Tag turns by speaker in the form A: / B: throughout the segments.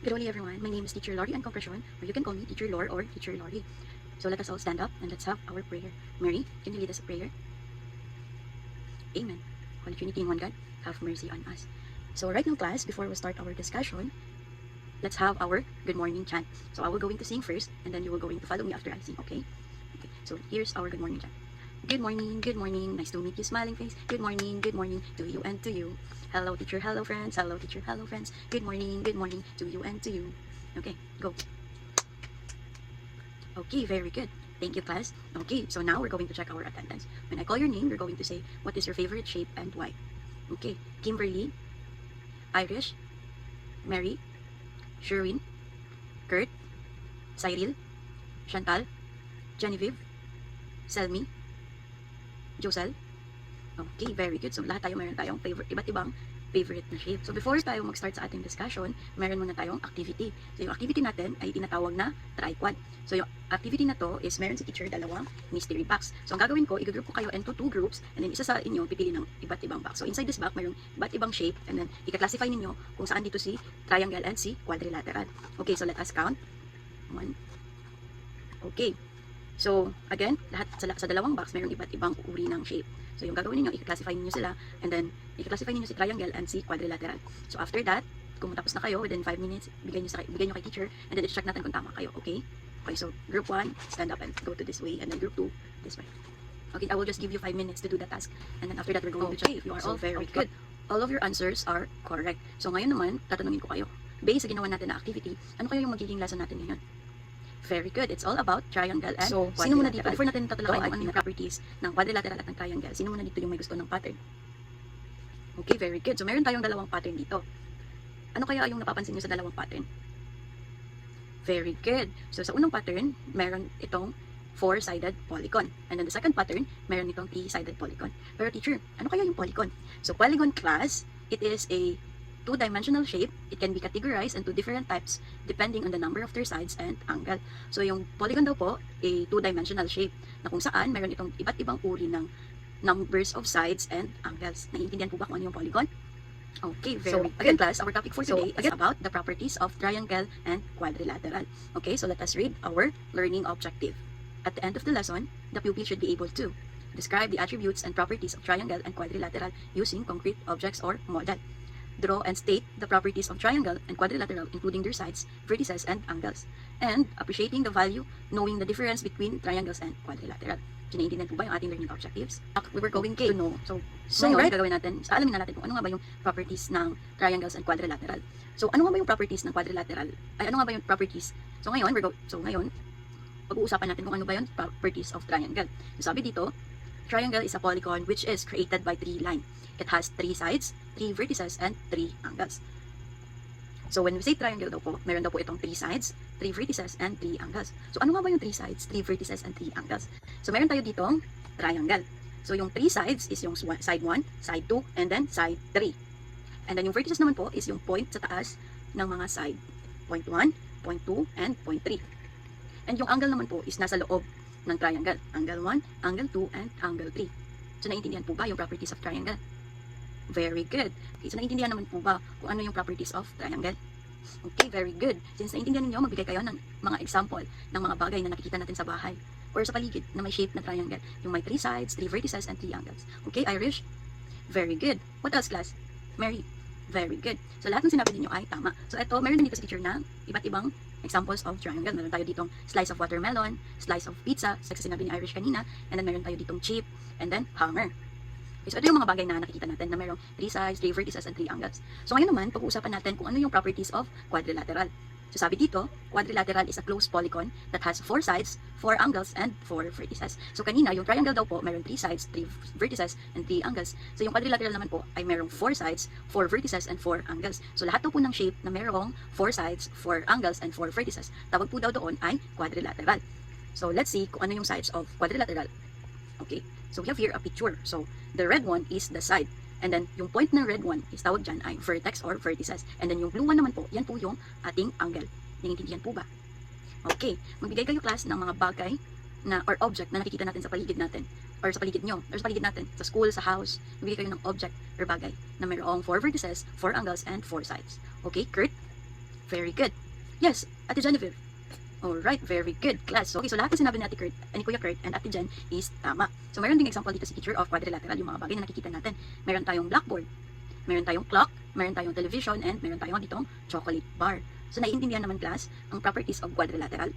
A: Good morning, everyone. My name is Teacher Lori Ancompression, or you can call me Teacher Lor or Teacher Lori. So let us all stand up and let's have our prayer. Mary, can you lead us a prayer? Amen. Holy Trinity in one God, have mercy on us. So right now, class, before we start our discussion, let's have our good morning chant. So I will going to sing first, and then you will going to follow me after I sing, okay? Okay. So here's our good morning chant. Good morning, nice to meet you, smiling face. Good morning to you and to you. Hello teacher, hello friends, hello teacher, hello friends. Good morning to you and to you. Okay, go. Okay, very good. Thank you, class. Okay, so now we're going to check our attendance. When I call your name, you're going to say, what is your favorite shape and why? Okay, Kimberly, Irish, Mary, Sherwin, Kurt, Cyril, Chantal, Genevieve, Selmy, Josel. Okay, very good. So lahat tayo meron tayong iba't ibang favorite na shape. So before tayo mag-start sa ating discussion, meron muna tayong activity. So yung activity natin ay tinatawag na tripod. So yung activity na to is meron si teacher dalawang mystery box. So ang gagawin ko, i-group ko kayo into 2 groups, and then isa sa inyo pipili ng iba't ibang box. So inside this box, mayroong iba't ibang shape, and then i-classify ninyo kung saan dito si triangle and si quadrilateral. Okay, so let us count. 1. Okay. So, again, lahat sa dalawang box, mayroong iba't ibang uri ng shape. So, yung gagawin ninyo, i-classify ninyo sila, and then, i-classify ninyo si triangle and si quadrilateral. So, after that, kung matapos na kayo, within 5 minutes, bigay nyo kay teacher, and then, i-check natin kung tama kayo, okay? Okay, so, group 1, stand up and go to this way, and then group 2, this way. Okay, I will just give you 5 minutes to do the task, and then after that, we're going to check if you are all very good. All of your answers are correct. So, ngayon naman, tatanungin ko kayo. Based sa ginawa natin na activity, ano kayo yung magiging lesson natin ngayon? Very good. It's all about triangle and so, sino muna dito? Before natin tatalakayin kung ano yung properties ng quadrilateral at ng triangle, sino muna dito yung may gusto ng pattern? Okay, very good. So, meron tayong dalawang pattern dito. Ano kaya yung napapansin nyo sa dalawang pattern? Very good. So, sa unang pattern, meron itong 4-sided polygon. And then the second pattern, meron itong 3-sided polygon. Pero teacher, ano kaya yung polygon? So, polygon class, it is a 2-dimensional shape. It can be categorized into different types depending on the number of their sides and angle. So, yung polygon daw po, a 2-dimensional shape na kung saan mayroon itong iba't ibang uri ng numbers of sides and angles. Naiintindihan po ba kung ano yung polygon? Okay, very good. Again, class, our topic for today is about the properties of triangle and quadrilateral. Okay, so let us read our learning objective. At the end of the lesson, the pupil should be able to describe the attributes and properties of triangle and quadrilateral using concrete objects or model. Draw and state the properties of triangle and quadrilateral, including their sides, vertices, and angles. And appreciating the value, knowing the difference between triangles and quadrilateral. Naiintindihan po ba yung ating learning objectives? We were going to know. So right, gagawin natin, alamin na natin kung ano nga ba yung properties ng triangles and quadrilateral. So, ano nga ba yung properties ng quadrilateral? Ay, ano nga ba yung properties? So, ngayon, pag-uusapan natin kung ano ba yung properties of triangle. So, sabi dito, triangle is a polygon which is created by 3 lines. It has 3 sides, 3 vertices, and 3 angles. So when we say triangle daw po, meron daw po itong 3 sides, 3 vertices, and 3 angles. So ano nga ba yung 3 sides, 3 vertices, and 3 angles? So meron tayo ditong triangle. So yung 3 sides is yung side 1, side 2, and then side 3. And then yung vertices naman po is yung point sa taas ng mga side. Point 1, point 2, and point 3. And yung angle naman po is nasa loob ng triangle. Angle 1, angle 2, and angle 3. So naintindihan po ba yung properties of triangle? Very good. Okay, so naintindihan naman po ba kung ano yung properties of triangle? Okay, very good. Since naintindihan ninyo, magbigay kayo ng mga example ng mga bagay na nakikita natin sa bahay or sa paligid na may shape na triangle. Yung may 3 sides, 3 vertices, and 3 angles. Okay, Irish? Very good. What else, class? Mary? Very good. So lahat ng sinabi niyo ay tama. So ito, meron din dito si teacher na iba't ibang examples of triangle. Meron tayo ditong slice of watermelon, slice of pizza, sa sinabi ni Irish kanina, and then meron tayo ditong chip, and then hammer. So, ito yung mga bagay na nakikita natin na mayroong 3 sides, 3 vertices, and 3 angles. So, ngayon naman, pag-uusapan natin kung ano yung properties of quadrilateral. So, sabi dito, quadrilateral is a closed polygon that has 4 sides, 4 angles, and 4 vertices. So, kanina, yung triangle daw po, mayroong 3 sides, 3 vertices, and 3 angles. So, yung quadrilateral naman po ay mayroong 4 sides, 4 vertices, and 4 angles. So, lahat daw po ng shape na mayroong 4 sides, 4 angles, and 4 vertices, tawag po daw doon ay quadrilateral. So, let's see kung ano yung sides of quadrilateral. Okay, so we have here a picture. So, the red one is the side. And then, yung point ng red one is tawag dyan ay vertex or vertices. And then, yung blue one naman po, yan po yung ating angle. Naiintindihan po ba? Okay, magbigay kayo class ng mga bagay na or object na nakikita natin sa paligid natin. Or sa paligid nyo, or sa paligid natin. Sa school, sa house, magbigay kayo ng object or bagay na mayroong 4 vertices, 4 angles, and 4 sides. Okay, Kurt? Very good. Yes, Ate Genevieve. Alright, very good, class. So, okay, so lahat na sinabi ni Ate Kurt, ni Kuya Kurt and Ate Jen is tama. So, meron ding example dito si teacher of quadrilateral, yung mga bagay na nakikita natin. Meron tayong blackboard, meron tayong clock, meron tayong television, and meron tayong ditong chocolate bar. So, naiintindihan naman, class, ang properties of quadrilateral.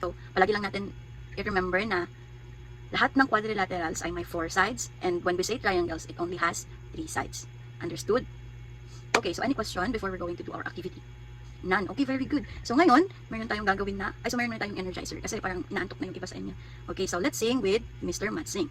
A: So, palagi lang natin i-remember na lahat ng quadrilaterals ay may 4 sides, and when we say triangles, it only has 3 sides. Understood? Okay, so any question before we're going to do our activity? None. Okay, very good. So ngayon, meron tayong gagawin na, so meron tayong energizer kasi parang inaantok na yung iba sa inyo. Okay, so let's sing with Mr. Matsing.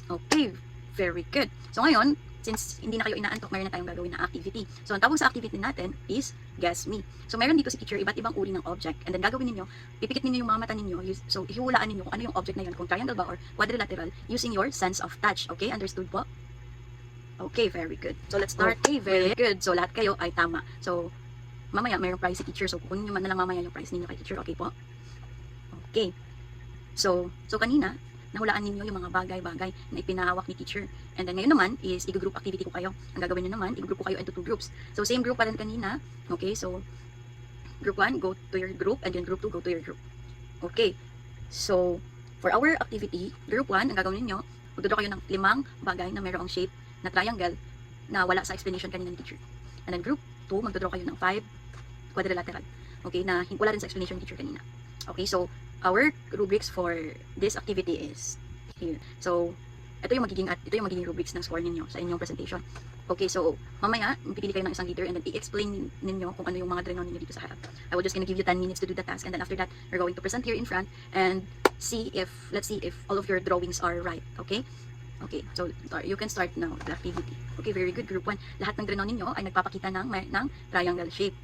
A: Okay, very good. So ngayon, since hindi na kayo inaantok, meron na tayong gagawin na activity. So ang tawag sa activity natin is Guess Me. So meron dito si teacher iba't ibang uri ng object, and then gagawin ninyo, pipikit ninyo yung mga mata ninyo, so hihulaan ninyo kung ano yung object na yun, kung triangle ba or quadrilateral, using your sense of touch. Okay, understood po? Okay, very good. So let's start. Okay, very good. So lahat kayo ay tama. So mamaya mayroong prize si teacher, so kukunin nyo man na lang mamaya yung prize ninyo kay teacher. Okay po? Okay. So kanina, nahulaan ninyo yung mga bagay-bagay na ipinahawak ni teacher. And then ngayon naman is i-group activity ko kayo. Ang gagawin nyo naman, i-group ko kayo into 2 groups. So same group pa rin kanina. Okay, so group 1, go to your group, and then group 2, go to your group. Okay, so for our activity, group 1, ang gagawin niyo, magdodraw kayo ng 5 bagay na mayroong shape na triangle na wala sa explanation kanina ni teacher. And then group 2, magdodraw kayo ng 5 quadrilateral. Okay, na wala rin sa explanation ni teacher kanina. Okay, so our rubrics for this activity is here. So, ito yung magiging rubrics ng score ninyo sa inyong presentation. Okay, so mamaya, pipili kayo ng isang leader and then i-explain ninyo kung ano yung mga draw ninyo dito sa harap. I will just gonna give you 10 minutes to do the task, and then after that, we're going to present here in front and let's see if all of your drawings are right. Okay? Okay, so you can start now the activity. Okay, very good. Group 1. Lahat ng draw ninyo ay nagpapakita ng triangle shape.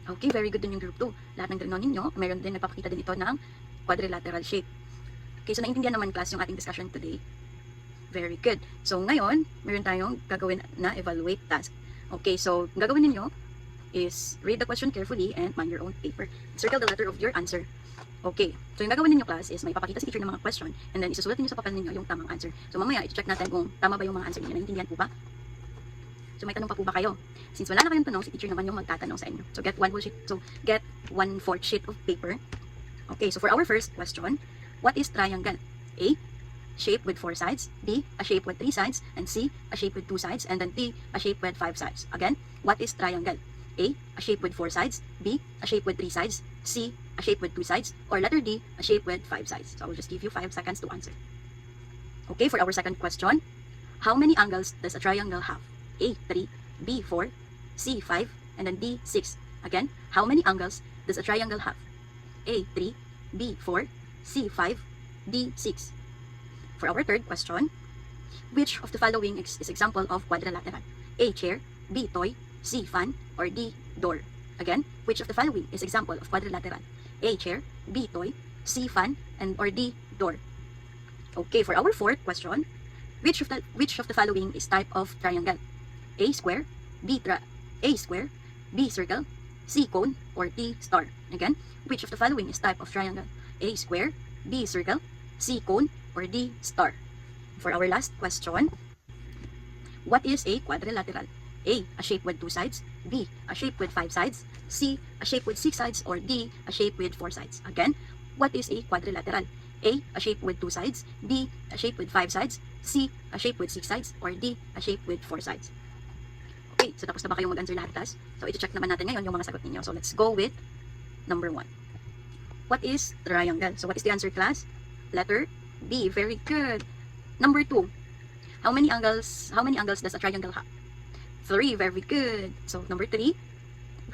A: Okay, very good din yung group 2. Lahat ng draw ninyo, mayroon din nagpapakita din ito ng quadrilateral shape. Okay, so naintindihan naman class yung ating discussion today. Very good. So ngayon, meron tayong gagawin na evaluate task. Okay, so gagawin ninyo is read the question carefully and mind your own paper. Circle the letter of your answer. Okay, so yung gagawin ninyo class is may papakita si teacher ng mga question, and then isusulat niyo sa papel ninyo yung tamang answer. So mamaya, i-check natin kung tama ba yung mga answer niyo. Naintindihan po ba? So may tanong pa po ba kayo? Since wala na kayong tanong, si teacher naman yung magtatanong sa inyo. So get 1/4 sheet of paper. Okay, so for our first question, what is triangle? A, shape with 4 sides. B, a shape with 3 sides. And C, a shape with 2 sides. And then D, a shape with 5 sides. Again, what is triangle? A, a shape with 4 sides. B, a shape with 3 sides. C, a shape with 2 sides. Or letter D, a shape with 5 sides. So I will just give you 5 seconds to answer. Okay, for our second question, how many angles does a triangle have? A, 3, B, 4, C, 5, and then D, 6. Again, how many angles does a triangle have? A, 3, B, 4, C, 5, D, 6. For our third question, which of the following is example of quadrilateral? A, chair, B, toy, C, fan, or D, door? Again, which of the following is example of quadrilateral? A, chair, B, toy, C, fan, and or D, door? Okay, for our fourth question, which of the following is type of triangle? A, square, A, square, B, circle, C, cone, or D, star? Again, which of the following is type of triangle? A, square, B, circle, C, cone, or D, star? For our last question, what is a quadrilateral? A, a shape with 2 sides. B, a shape with 5 sides. C, a shape with 6 sides. Or D, a shape with 4 sides. Again, what is a quadrilateral? A, a shape with 2 sides. B, a shape with 5 sides. C, a shape with 6 sides. Or D, a shape with 4 sides. Okay, so tapos na ba kayong mag-answer lahat, class? So iti-check naman natin ngayon yung mga sagot ninyo. So let's go with number 1. What is triangle? So what is the answer, class? Letter B. Very good. Number 2. How many angles does a triangle have? 3. Very good. So number 3.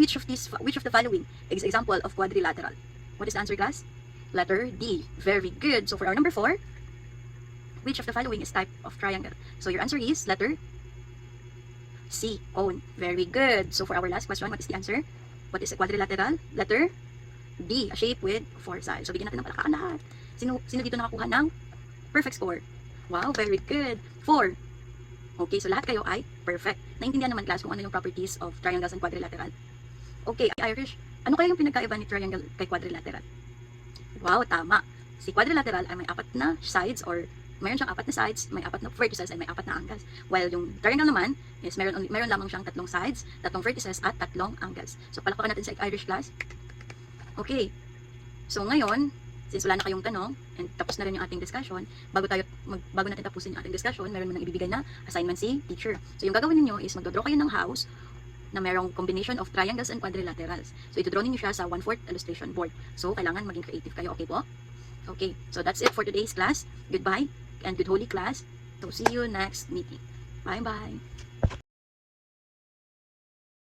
A: which of the following is example of quadrilateral? What is the answer, class? Letter D. Very good. So for our number 4, which of the following is type of triangle? So your answer is letter C, cone. Very good. So for our last question, what is the answer? What is a quadrilateral? Letter D, a shape with 4 sides. So bigyan natin ng palakpakan lahat. Sino dito nakakuha ng perfect score? Wow, very good. 4. Okay, so lahat kayo ay perfect. Naintindihan naman, class, kung ano yung properties of triangles and quadrilateral. Okay, Irish, ano kaya yung pinagkaiba ni triangle kay quadrilateral? Wow, tama. Si quadrilateral ay may 4 na sides, or mayroon siyang 4 na sides, may 4 na vertices, and may 4 na angles. While yung triangle naman is meron lamang siyang 3 sides, 3 vertices, at 3 angles. So palakpakan natin sa Irish, class. Okay. So ngayon, since wala na kayong tanong, and tapos na rin yung ating discussion, bago natin tapusin yung ating discussion, meron mo nang ibibigay na assignment si teacher. So yung gagawin niyo is magdodraw kayo ng house na merong combination of triangles and quadrilaterals. So ito-draw niyo siya sa 1/4 illustration board. So kailangan maging creative kayo, okay po? Okay, so that's it for today's class. Goodbye and good holy class. So see you next meeting. Bye-bye.